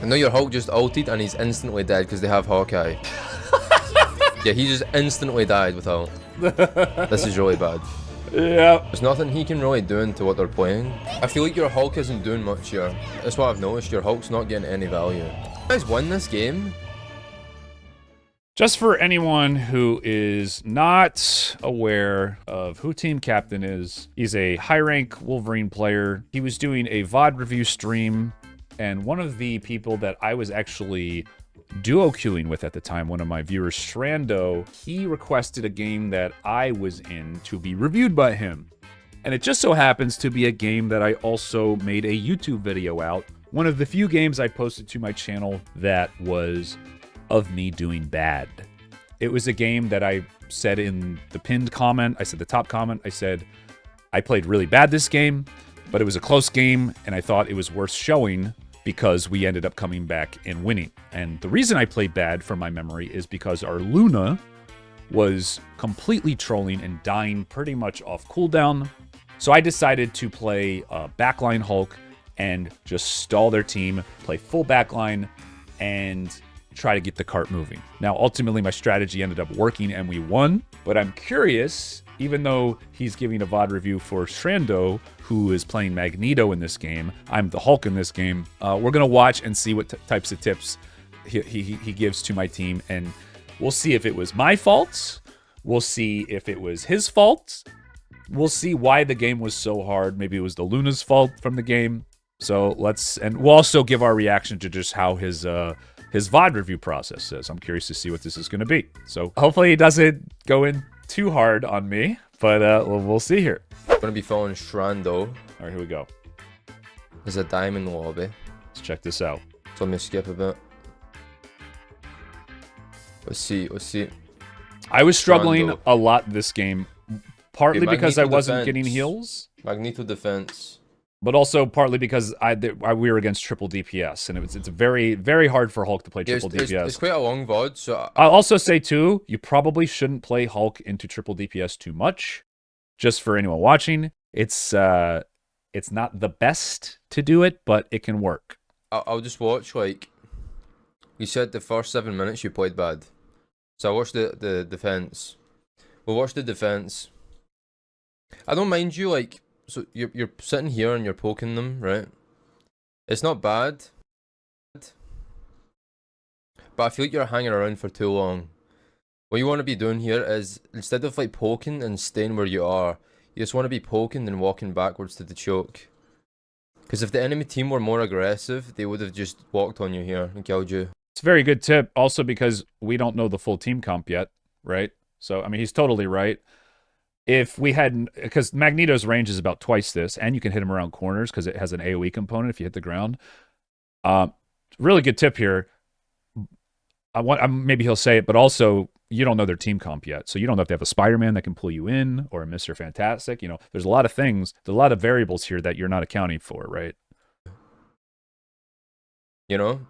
I know your Hulk just ulted and he's instantly dead because they have Hawkeye. Yeah, he just instantly died with ult. This is really bad. Yeah. There's nothing he can really do into what they're playing. I feel like your Hulk isn't doing much here. That's what I've noticed. Your Hulk's not getting any value. You guys win this game? Just for anyone who is not aware of who Team Captain is, he's a high-rank Wolverine player. He was doing a VOD review stream, and one of the people that I was actually duo queuing with at the time, one of my viewers, Shrando, he requested a game that I was in to be reviewed by him. And it just so happens to be a game that I also made a YouTube video out. One of the few games I posted to my channel that was of me doing bad. It was a game that I said in the pinned comment, I said the top comment, I said, I played really bad this game, but it was a close game, and I thought it was worth showing because we ended up coming back and winning. And the reason I played bad, from my memory, is because our Luna was completely trolling and dying pretty much off cooldown. So I decided to play backline Hulk and just stall their team, play full backline, and try to get the cart moving. Now, ultimately, my strategy ended up working and we won, but I'm curious, even though he's giving a VOD review for Shrando, who is playing Magneto in this game, I'm the Hulk in this game, we're going to watch and see what types of tips he gives to my team, and we'll see if it was my fault, we'll see if it was his fault, we'll see why the game was so hard, maybe it was the Luna's fault from the game. So and we'll also give our reaction to just how his VOD review process is. I'm curious to see what this is going to be. So hopefully he doesn't go in too hard on me, but we'll see here. I'm gonna be following Shrando. All right, here we go. There's a diamond lobby. Let's check this out. So let me skip a bit. Let's see. I was struggling Shrando. a lot this game, partly Okay, because I Magneto wasn't defense. getting heals, Magneto defense. but also partly because we were against triple DPS, and it's very, very hard for Hulk to play Yeah, triple DPS. it's quite a long VOD, so I'll also say, too, you probably shouldn't play Hulk into triple DPS too much. Just for anyone watching, it's not the best to do it, but it can work. I'll just watch, like, you said the first 7 minutes you played bad. So I watched the defense. We'll watch the defense. I don't mind you, like, so you're sitting here and you're poking them, right? It's not bad. But I feel like you're hanging around for too long. What you want to be doing here is, instead of like poking and staying where you are, you just want to be poking and walking backwards to the choke. Because if the enemy team were more aggressive, they would have just walked on you here and killed you. It's a very good tip, also because we don't know the full team comp yet, right? So, I mean, he's totally right. If we had, because Magneto's range is about twice this, and you can hit him around corners because it has an AoE component if you hit the ground. Really good tip here. Maybe he'll say it, but also you don't know their team comp yet, so you don't know if they have a Spider-Man that can pull you in or a Mr. Fantastic. You know, there's a lot of things, there's a lot of variables here that you're not accounting for, right? You know,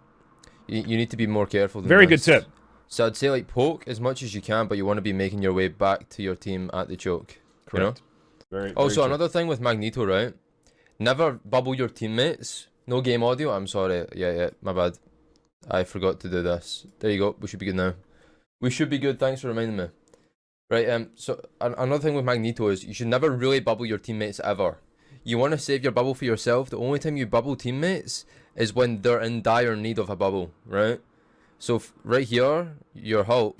you need to be more careful than Very this. good tip. So I'd say like poke as much as you can, but you want to be making your way back to your team at the choke. Correct. You know? Very Also, true. another thing with Magneto, right? Never bubble your teammates. No game audio. I'm sorry. Yeah, my bad. I forgot to do this. There you go. We should be good now. We should be good. Thanks for reminding me. Right. So another thing with Magneto is you should never really bubble your teammates ever. You want to save your bubble for yourself. The only time you bubble teammates is when they're in dire need of a bubble, right? So right here, your Hulk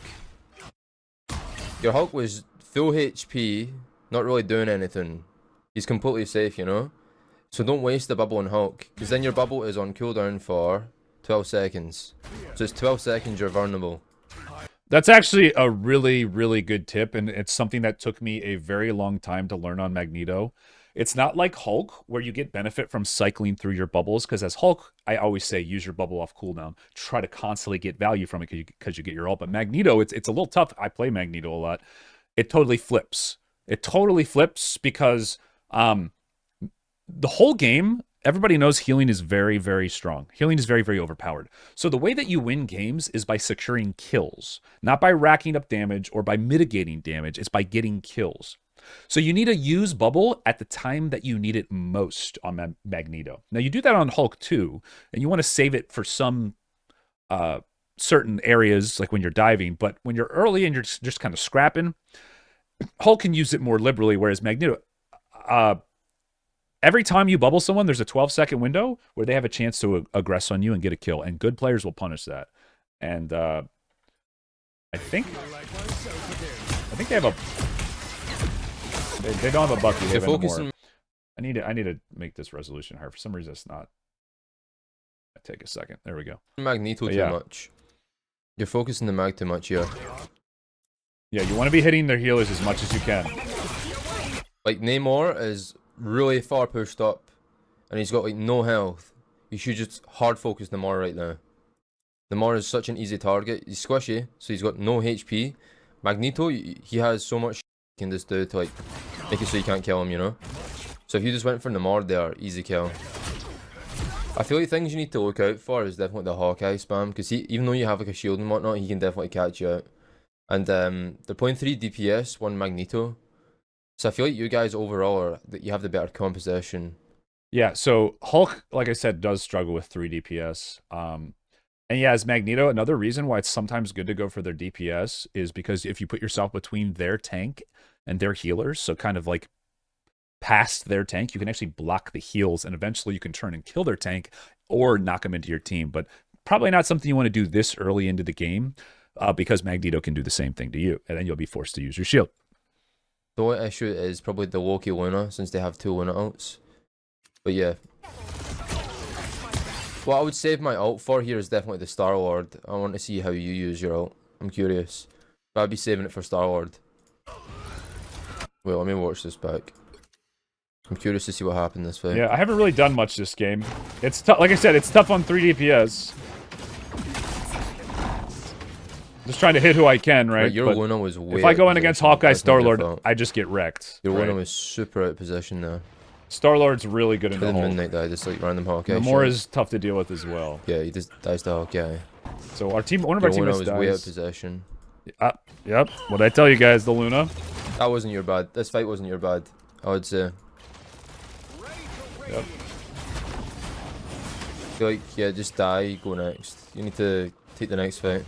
was full HP, not really doing anything. He's completely safe, you know? So don't waste the bubble on Hulk, because then your bubble is on cooldown for 12 seconds. So it's 12 seconds you're vulnerable. That's actually a really, really good tip, and it's something that took me a very long time to learn on Magneto. It's not like Hulk, where you get benefit from cycling through your bubbles, because as Hulk, I always say use your bubble off cooldown. Try to constantly get value from it because you get your ult. But Magneto, it's a little tough. I play Magneto a lot. It totally flips. It totally flips because the whole game, everybody knows healing is very, very strong. Healing is very, very overpowered. So the way that you win games is by securing kills, not by racking up damage or by mitigating damage. It's by getting kills. So you need to use bubble at the time that you need it most on Magneto. Now you do that on Hulk too, and you want to save it for some certain areas, like when you're diving. But when you're early and you're just kind of scrapping, Hulk can use it more liberally, whereas Magneto, every time you bubble someone, there's a 12-second window where they have a chance to aggress on you and get a kill, and good players will punish that. And I think they have a. They don't have a Bucky. They have more. I need to make this resolution higher. For some reason, it's not. Take a second. There we go. Magneto too much. You're focusing the mag too much here. Yeah, you want to be hitting their healers as much as you can. Like Namor is really far pushed up, and he's got like no health. You should just hard focus Namor right now. Namor is such an easy target. He's squishy, so he's got no HP. Magneto, he has so much he can just do to like make it so you can't kill him, you know? So if you just went for Namor there, easy kill. I feel like things you need to look out for is definitely the Hawkeye spam, because even though you have like a shield and whatnot, he can definitely catch you out. And they're playing 3 DPS, 1 Magneto. So I feel like you guys overall are that you have the better composition. Yeah, so Hulk, like I said, does struggle with 3 DPS. And yeah, as Magneto, another reason why it's sometimes good to go for their DPS is because if you put yourself between their tank and their healers, so kind of like past their tank, you can actually block the heals, and eventually you can turn and kill their tank or knock them into your team. But probably not something you want to do this early into the game, because Magneto can do the same thing to you, and then you'll be forced to use your shield. The only issue is probably the Loki Luna, since they have 2 Luna ults. But yeah. What I would save my ult for here is definitely the Star-Lord. I want to see how you use your ult. I'm curious. But I'd be saving it for Star-Lord. Wait, let me watch this back. I'm curious to see what happened this fight. Yeah, I haven't really done much this game. It's tough. Like I said, it's tough on 3 DPS. Just trying to hit who I can, right? Your but Luna was way if I go in against Hawkeye, Star-Lord, I just get wrecked. Your Luna was super out of position there. Star-Lord's really good in the hole. Midnight guy, just like random Hawkeye. Namor is tough to deal with as well. Yeah, he just dies to Hawkeye. So our team, one of our teammates dies. Way out of position. Yep. What'd I tell you guys, the Luna? That wasn't your bad. This fight wasn't your bad, I would say. Yep. I feel like, yeah, just die, go next. You need to take the next fight.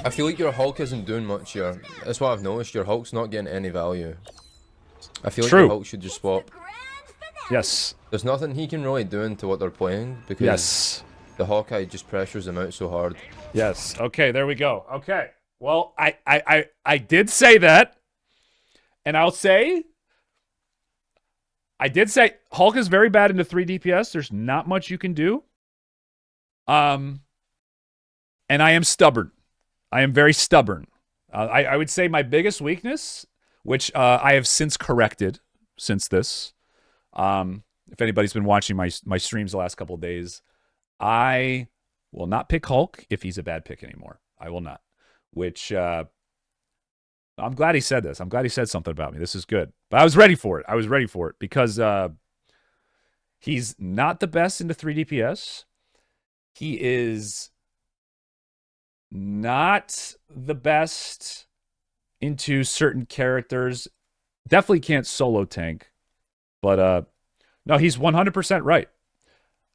I feel like your Hulk isn't doing much here. That's what I've noticed. Your Hulk's not getting any value. I feel like your Hulk should just swap. Yes. There's nothing he can really do into what they're playing, because the Hawkeye just pressures him out so hard. Yes. Okay, there we go. Okay. Well, I did say that, and I'll say, I did say Hulk is very bad into 3 DPS. There's not much you can do. And I am stubborn. I am very stubborn. I would say my biggest weakness, which I have since corrected since this. If anybody's been watching my streams the last couple of days, I will not pick Hulk if he's a bad pick anymore. I will not. Which I'm glad he said this. I'm glad he said something about me. This is good. But I was ready for it. I was ready for it because he's not the best into 3 DPS. He is not the best into certain characters. Definitely can't solo tank. But no, he's 100% right.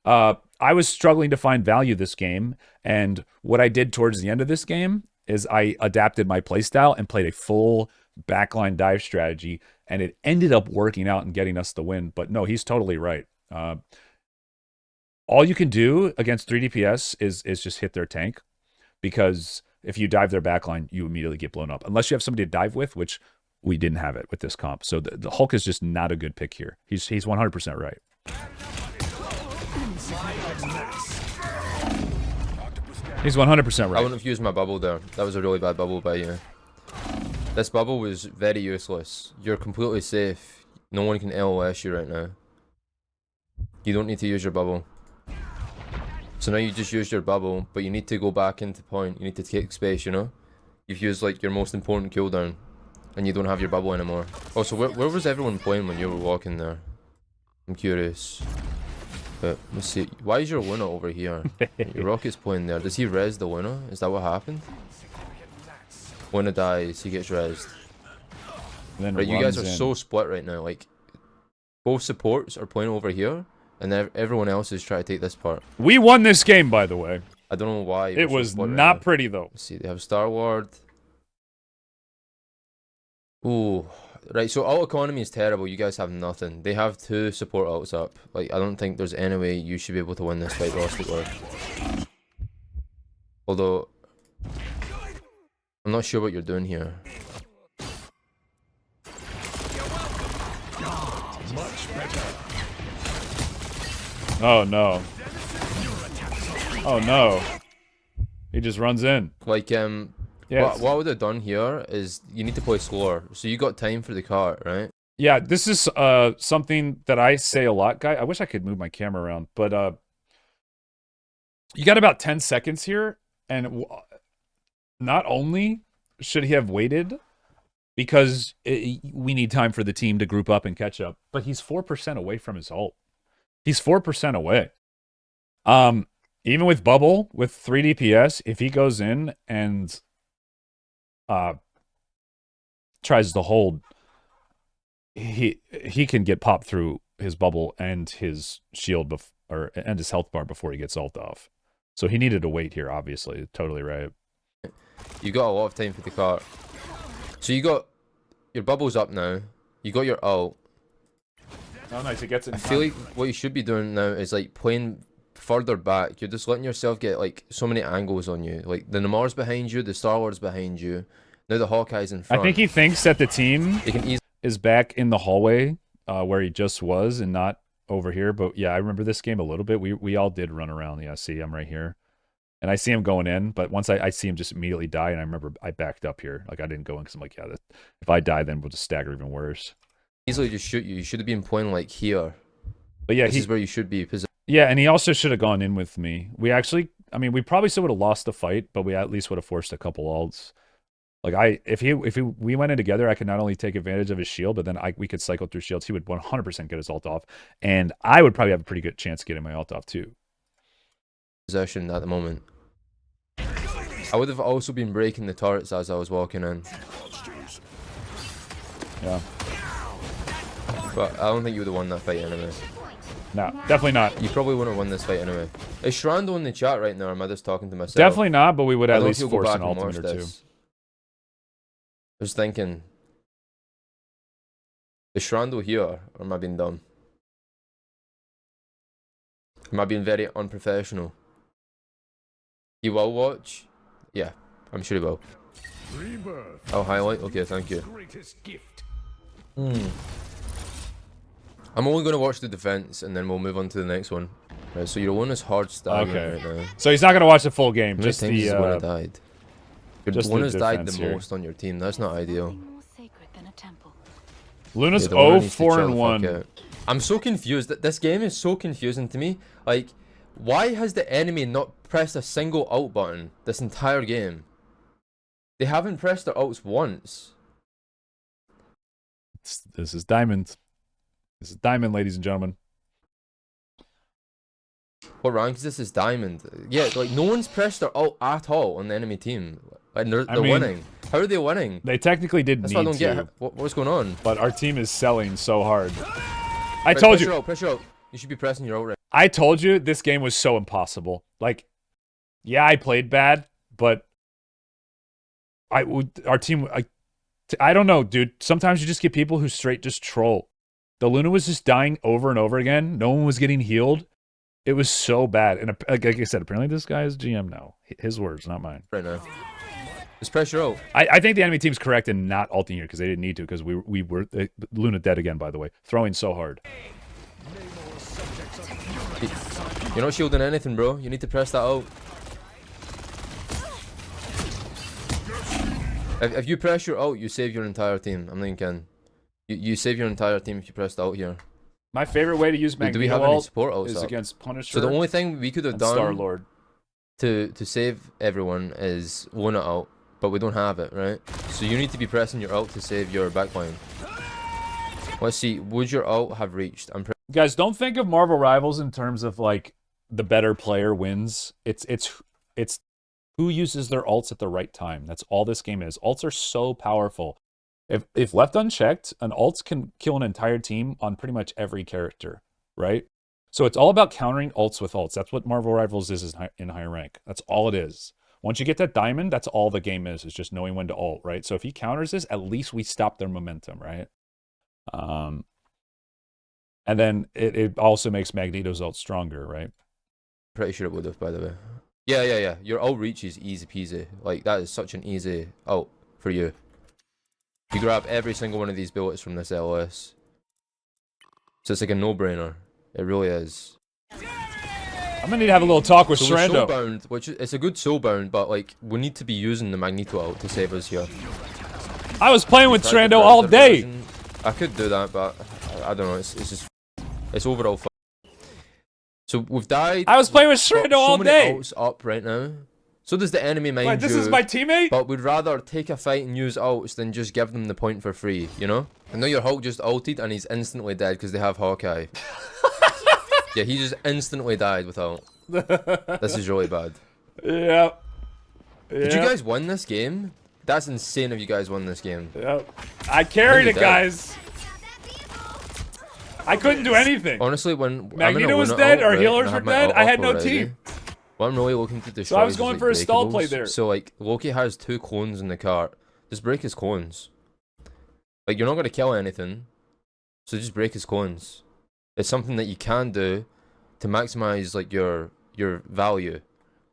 I was struggling to find value this game, and what I did towards the end of this game is I adapted my playstyle and played a full backline dive strategy, and it ended up working out and getting us the win. But no, he's totally right. All you can do against 3 DPS is just hit their tank, because if you dive their backline, you immediately get blown up. Unless you have somebody to dive with, which we didn't have it with this comp. So the Hulk is just not a good pick here. He's 100% right. He's 100% right. I wouldn't have used my bubble there. That was a really bad bubble by you. This bubble was very useless. You're completely safe. No one can LOS you right now. You don't need to use your bubble. So now you just used your bubble, but you need to go back into point. You need to take space, you know? You've used like your most important cooldown, and you don't have your bubble anymore. Also, where was everyone playing when you were walking there? I'm curious. Wait, let's see. Why is your winner over here? Your Rocket's playing there. Does he res the winner? Is that what happened? Winner dies, he gets resed. Then Right, you guys are in. so split right now. Like, both supports are playing over here, and everyone else is trying to take this part. We won this game, by the way. I don't know why. It was not pretty, though. Let's see, they have Star Ward. Ooh. Right, so ult economy is terrible. You guys have nothing. They have 2 support ults up. Like, I don't think there's any way you should be able to win this fight, realistically. Although, I'm not sure what you're doing here. Oh, no. Oh, no. He just runs in. Like, Yeah, what I would have done here is you need to play slower. So you got time for the cart, right? yeah, this is something that I say a lot, guy. I wish I could move my camera around, but you got about 10 seconds here, and not only should he have waited because we need time for the team to group up and catch up, but he's 4% away from his ult. He's 4% away. Even with bubble with 3 DPS, if he goes in and tries to hold, he can get popped through his bubble and his shield and his health bar before he gets ult off. So he needed to wait here, obviously. Totally right. You got a lot of time for the cart. So you got your bubbles up now. You got your ult. Oh, nice. He gets it. I feel like what you should be doing now is like playing further back. You're just letting yourself get like so many angles on you. Like the Namar's behind you, the Star Wars behind you. Now the Hawkeye's in front. I think he thinks that the team can is back in the hallway where he just was and not over here. But yeah, I remember this game a little bit. We all did run around. Yeah, see, I'm right here. And I see him going in, but once I see him just immediately die, and I remember I backed up here. Like, I didn't go in because I'm like, yeah, if I die, then we'll just stagger even worse. easily just shoot you. You should have been playing like here. But yeah, this is where you should be. Yeah, and he also should have gone in with me. We actually, I mean, we probably still would have lost the fight, but we at least would have forced a couple ults. Like if we went in together, I could not only take advantage of his shield, but then we could cycle through shields. He would 100% get his ult off, and I would probably have a pretty good chance of getting my ult off too. Possession at the moment. I would have also been breaking the turrets as I was walking in. Yeah. But I don't think you would have won that fight anyway. No, definitely not. You probably wouldn't have won this fight anyway. Is Shrando in the chat right now, or am I just talking to myself? Definitely not, but we would at least go force back an and ultimate watch or two. this. I was thinking, is Shrando here, or am I being dumb? Am I being very unprofessional? You will watch? Yeah, I'm sure he will. I'll highlight? Okay, thank you. I'm only going to watch the defense, and then we'll move on to the next one. Right, so your one is hard staggering right now. So he's not going to watch the full game. Just the one died. Your just one has died the here. most on your team. That's not ideal. Luna's Yeah, the winner 0, needs to 4, chill and the 1. fuck out. I'm so confused. This game is so confusing to me. Like, why has the enemy not pressed a single ult button this entire game? They haven't pressed their ults once. This is Diamond. This is Diamond, ladies and gentlemen. What rank is this? Is Diamond? Yeah, like no one's pressed their ult at all on the enemy team, and they're winning. How are they winning? They technically did That's need why I don't to. get what's going on. But our team is selling so hard. I Right, told you. Pressure out. You should be pressing your ult right. I told you this game was so impossible. Like, yeah, I played bad, but our team. I don't know, dude. Sometimes you just get people who straight just troll. The Luna was just dying over and over again. No one was getting healed. It was so bad. And like I said, apparently this guy is GM now. His words, not mine. Right now. Just pressure out. I think the enemy team's correct in not ulting here because they didn't need to because we were Luna dead again, by the way. Throwing so hard. You're not shielding anything, bro. You need to press that out. If you press your ult, you save your entire team. I'm thinking. You save your entire team if you press the ult here. My favorite way to use Magneto Do we have any support ults is up? against Punisher. So the only thing we could have done Star-Lord to save everyone is Luna ult, but we don't have it, right? So you need to be pressing your ult to save your backline. Let's see. Would your ult have reached? Guys, don't think of Marvel Rivals in terms of like the better player wins. It's who uses their ults at the right time. That's all this game is. Ults are so powerful. If left unchecked, an ult can kill an entire team on pretty much every character, right? So it's all about countering ults with ults. That's what Marvel Rivals is in high rank. That's all it is. Once you get that diamond, that's all the game is just knowing when to ult, right? So if he counters this, at least we stop their momentum, right? And then it also makes Magneto's ult stronger, right? Pretty sure it would have, by the way. Yeah. Your ult reach is easy peasy. Like, that is such an easy ult for you. You grab every single one of these bullets from this LS. So it's like a no-brainer. It really is. I'm gonna need to have a little talk with Srando. Soulbound, which it's a good soulbound, but like we need to be using the Magneto ult to save us here. I was playing with Srando all day. I could do that, but I don't know. It's just overall fun. So we've died. I was playing with Srando all day. Ults up right now. So does the enemy, mind you. Wait, this is my teammate? But we'd rather take a fight and use ults than just give them the point for free, you know? I know your Hulk just ulted and he's instantly dead because they have Hawkeye. Yeah, he just instantly died with ult. This is really bad. Yep. Did you guys win this game? That's insane if you guys won this game. Yep. I carried it, guys. I couldn't do anything. Honestly, when Magneto was dead, our healers were dead, I had no team. What I'm really looking to destroy so I was is going like for a stall play there. So like Loki has 2 clones in the cart. Just break his clones. Like you're not gonna kill anything. So just break his clones. It's something that you can do to maximize like your value,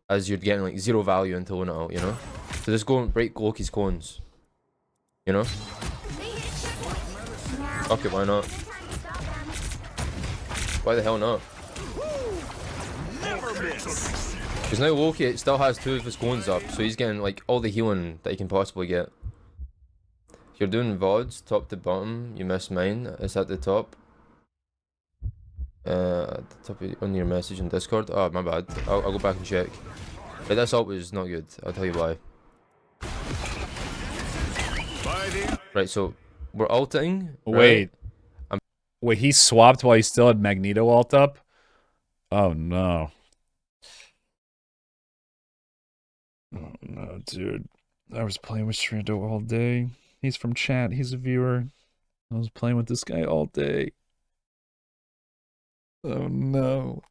as you're getting like 0 value until one out, you know? So just go and break Loki's clones. You know? Okay, why not? Why the hell not? Because now Loki still has 2 of his clones up, so he's getting like all the healing that he can possibly get. If you're doing VODs, top to bottom, you missed mine. It's at the top. At the top on your message on Discord. Oh, my bad. I'll go back and check. But this ult was not good. I'll tell you why. Right, so we're ulting. Wait. Right? Wait, he swapped while he still had Magneto ult up? Oh no. Oh no, dude. I was playing with Srando all day. He's from chat. He's a viewer. I was playing with this guy all day. Oh no.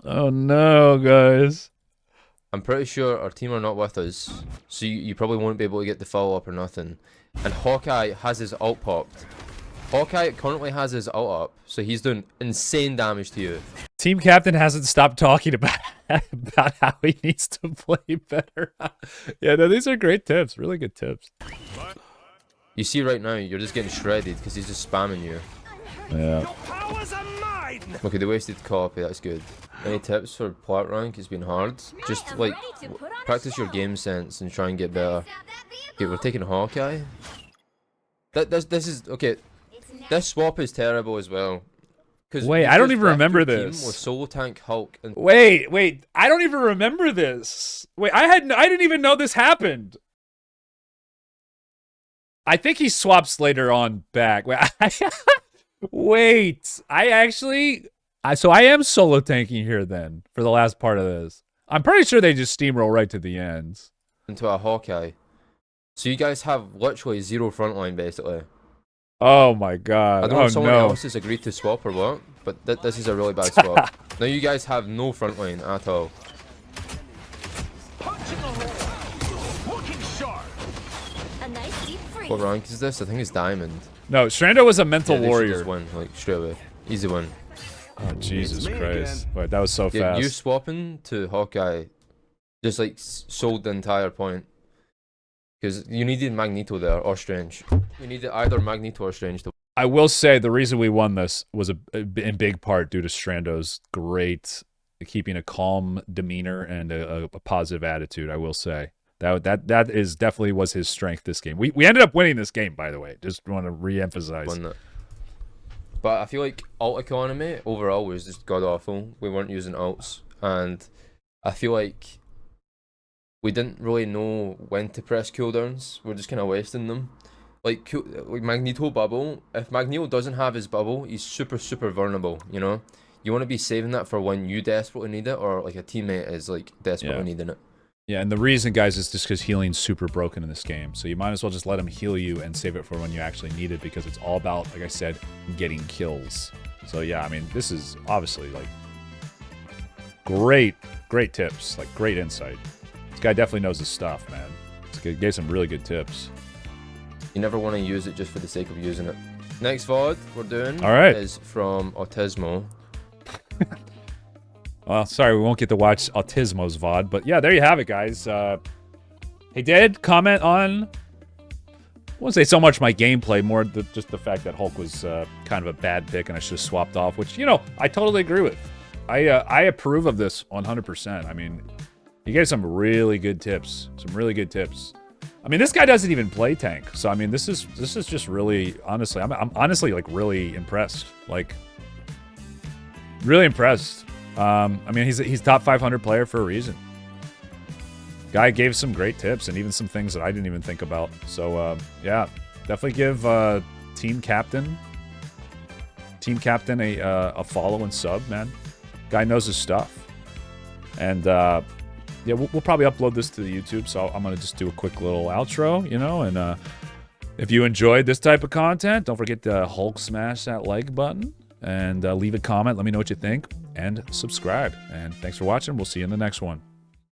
Oh no, guys. I'm pretty sure our team are not with us, so you probably won't be able to get the follow up or nothing. And Hawkeye has his ult popped. Hawkeye currently has his ult up, so he's doing insane damage to you. TeamCaptain hasn't stopped talking about how he needs to play better. Yeah, no, these are great tips. Really good tips. You see right now, you're just getting shredded because he's just spamming you. Yeah. Okay, they wasted copy, that's good. Any tips for plat rank? It's been hard. Just like practice your game sense and try and get better. Okay, we're taking Hawkeye. This is okay. This swap is terrible as well. Wait, I don't even remember this. With Solo Tank, Hulk, and wait, I don't even remember this. Wait, I didn't even know this happened. I think he swaps later on back. Wait, so I am solo tanking here then for the last part of this. I'm pretty sure they just steamroll right to the ends. Into a Hawkeye. So you guys have literally 0 frontline basically. Oh my god. I don't know if someone else has agreed to swap or what, but this is a really bad swap. Now you guys have no frontline at all. What rank is this? I think it's Diamond. No, Srando was a mental warrior. Just win, like straight away. Easy win. Oh Jesus Christ. Wait, that was so fast. You swapping to Hawkeye just like sold the entire point. Because you needed Magneto there, or Strange. You needed either Magneto or Strange to. I will say the reason we won this was in big part due to Strando's great keeping a calm demeanor and a positive attitude, I will say. That is definitely was his strength this game. We ended up winning this game, by the way. Just want to re-emphasize. But I feel like ult economy overall was just god-awful. We weren't using ults. And I feel like we didn't really know when to press cooldowns. We're just kind of wasting them. like Magneto bubble. If Magneto doesn't have his bubble, he's super vulnerable. You know, you want to be saving that for when you desperately need it, or like a teammate is like desperately needing it. Yeah, and the reason, guys, is just because healing's super broken in this game. So you might as well just let him heal you and save it for when you actually need it, because it's all about, like I said, getting kills. So yeah, I mean, this is obviously like great tips, like great insight. This guy definitely knows his stuff, man. This guy gave some really good tips. You never want to use it just for the sake of using it. Next VOD we're doing is from Autismo. Well, sorry, we won't get to watch Autismo's VOD, but yeah, there you have it, guys. He did comment on, I won't say so much my gameplay, more just the fact that Hulk was kind of a bad pick and I should have swapped off, which, you know, I totally agree with. I approve of this 100%. I mean, he gave some really good tips. I mean, this guy doesn't even play tank, so I mean, this is just really, honestly, I'm honestly like really impressed. Like, really impressed. I mean, he's top 500 player for a reason. Guy gave some great tips and even some things that I didn't even think about. So yeah, definitely give TeamCaptain a follow and sub, man. Guy knows his stuff. And yeah, we'll probably upload this to the YouTube, so I'm gonna just do a quick little outro, you know. And if you enjoyed this type of content, don't forget to Hulk smash that like button and leave a comment. Let me know what you think and subscribe. And thanks for watching. We'll see you in the next one.